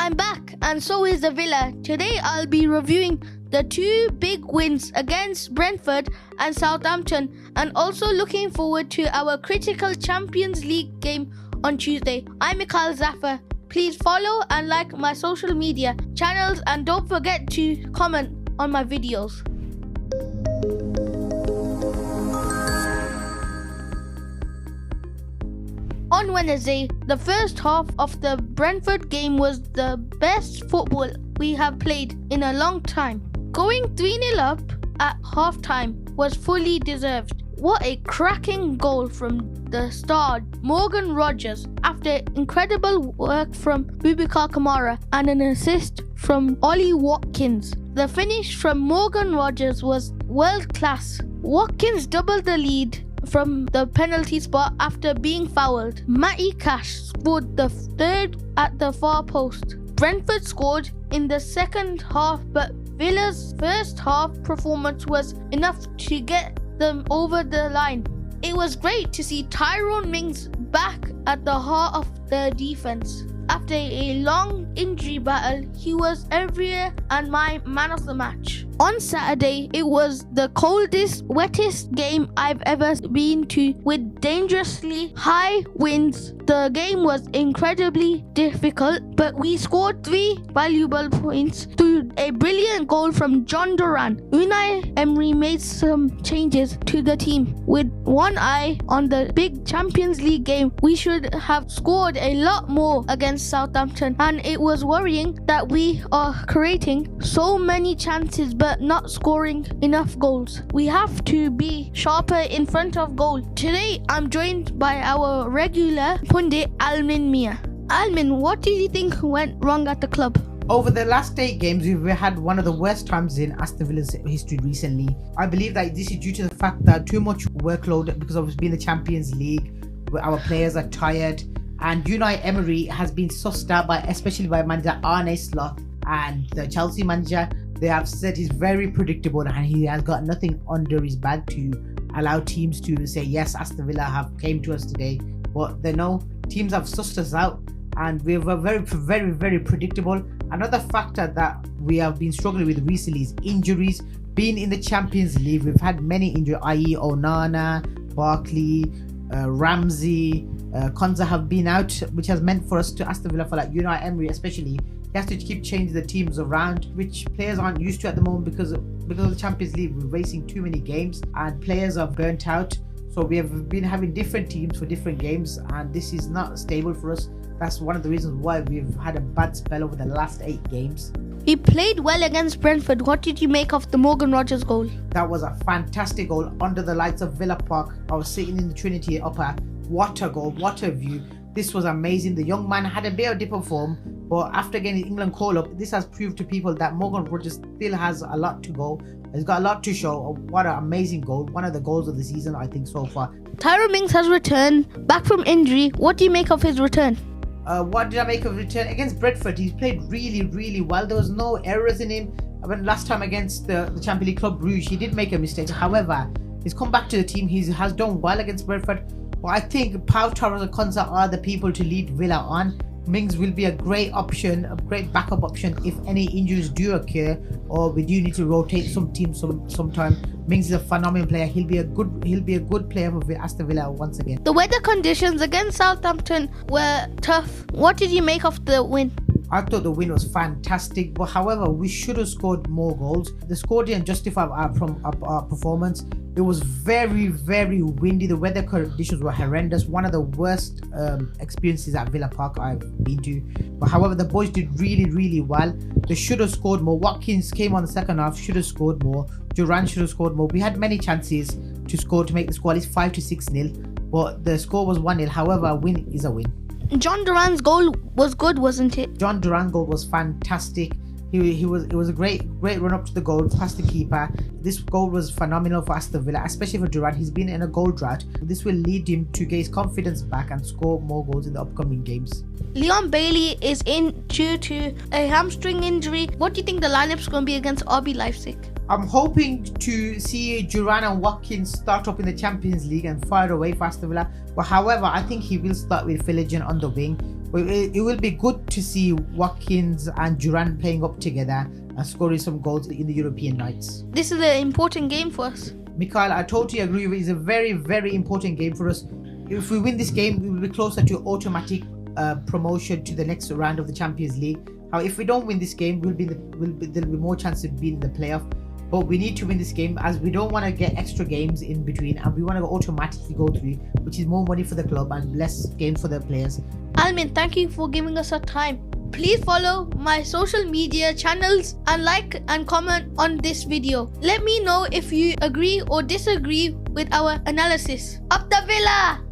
I'm back, and so is the Villa. Today I'll be reviewing the two big wins against Brentford and Southampton, and also looking forward to our critical Champions League game on Tuesday. I'm Mikhail Zafar. Please follow and like my social media channels, and don't forget to comment on my videos. On Wednesday, the first half of the Brentford game was the best football we have played in a long time. Going 3-0 up at half-time was fully deserved. What a cracking goal from the star Morgan Rogers after incredible work from Boubacar Kamara and an assist from Ollie Watkins. The finish from Morgan Rogers was world class. Watkins doubled the lead from the penalty spot after being fouled. Matty Cash scored the third at the far post. Brentford scored in the second half, but Villa's first half performance was enough to get them over the line. It was great to see Tyrone Mings back at the heart of the defense. After a long injury battle, he was everywhere and my man of the match. On Saturday, it was the coldest, wettest game I've ever been to, with dangerously high winds. The game was incredibly difficult, but we scored 3 valuable points through a brilliant goal from John Duran. Unai Emery made some changes to the team. With one eye on the big Champions League game, we should have scored a lot more against Southampton, and it was worrying that we are creating so many chances but not scoring enough goals. We have to be sharper in front of goal. Today I'm joined by our regular pundit Almin Mia. Almin, what do you think went wrong at the club? Over the last 8 games, we've had one of the worst times in Aston Villa's history recently. I believe that this is due to the fact that too much workload because of being the Champions League, where our players are tired, and Unai Emery has been sussed out especially by manager Arne Slot and the Chelsea manager. They have said he's very predictable and he has got nothing under his bag to allow teams to say, yes, Aston Villa have came to us today. But they know teams have sussed us out, and we were very predictable. Another factor that we have been struggling with recently is injuries. Being in the Champions League, we've had many injuries, i.e. Onana, Barkley, Ramsey, Konza have been out, which has meant for us to Aston Villa, for like Unai Emery especially, he has to keep changing the teams around, which players aren't used to at the moment because of the Champions League. We're racing too many games and players are burnt out. So we have been having different teams for different games, and this is not stable for us. That's one of the reasons why we've had a bad spell over the last 8 games. We played well against Brentford. What did you make of the Morgan Rogers goal? That was a fantastic goal under the lights of Villa Park. I was sitting in the Trinity upper. What a goal, what a view. This was amazing. The young man had a bit of dip of form, but after getting England call up, this has proved to people that Morgan Rogers still has a lot to go. He's got a lot to show. What an amazing goal. One of the goals of the season, I think, so far. Tyrone Mings has returned back from injury. What do you make of his return? What did I make of return? Against Brentford, he's played really well. There was no errors in him. When last time against the Champions League club Bruges, he did make a mistake. However, he's come back to the team. He has done well against Brentford. But I think Pau Torres and Konza are the people to lead Villa on. Mings will be a great option, a great backup option if any injuries do occur or we do need to rotate some teams sometime. Mings is a phenomenal player. He'll be a good player for Aston Villa once again. The weather conditions against Southampton were tough. What did you make of the win? I thought the win was fantastic, but however, we should have scored more goals. The score didn't justify our performance. It was very windy. The weather conditions were horrendous. One of the worst experiences at Villa Park I've been to. But however, the boys did really well. They should have scored more. Watkins came on the second half, should have scored more. Duran should have scored more. We had many chances to score, to make the score at least 5 to 6-0. But the score was 1-0. However, a win is a win. John Duran's goal was good, wasn't it? John Duran's goal was fantastic. It was a great run up to the goal past the keeper. This goal was phenomenal for Aston Villa, especially for Duran. He's been in a goal drought. This will lead him to get his confidence back and score more goals in the upcoming games. Leon Bailey is in due to a hamstring injury. What do you think the lineup's going to be against RB Leipzig? I'm hoping to see Duran and Watkins start up in the Champions League and fire away for Aston Villa. But however, I think he will start with Philijan on the wing. It will be good to see Watkins and Duran playing up together and scoring some goals in the European nights. This is an important game for us. Mikhail, I totally agree with you. It's a very, very important game for us. If we win this game, we will be closer to automatic promotion to the next round of the Champions League. If we don't win this game, there'll be more chance of being in the playoff. But we need to win this game, as we don't want to get extra games in between, and we want to automatically go through, which is more money for the club and less games for the players. Almin, thank you for giving us your time. Please follow my social media channels and like and comment on this video. Let me know if you agree or disagree with our analysis. Up the Villa!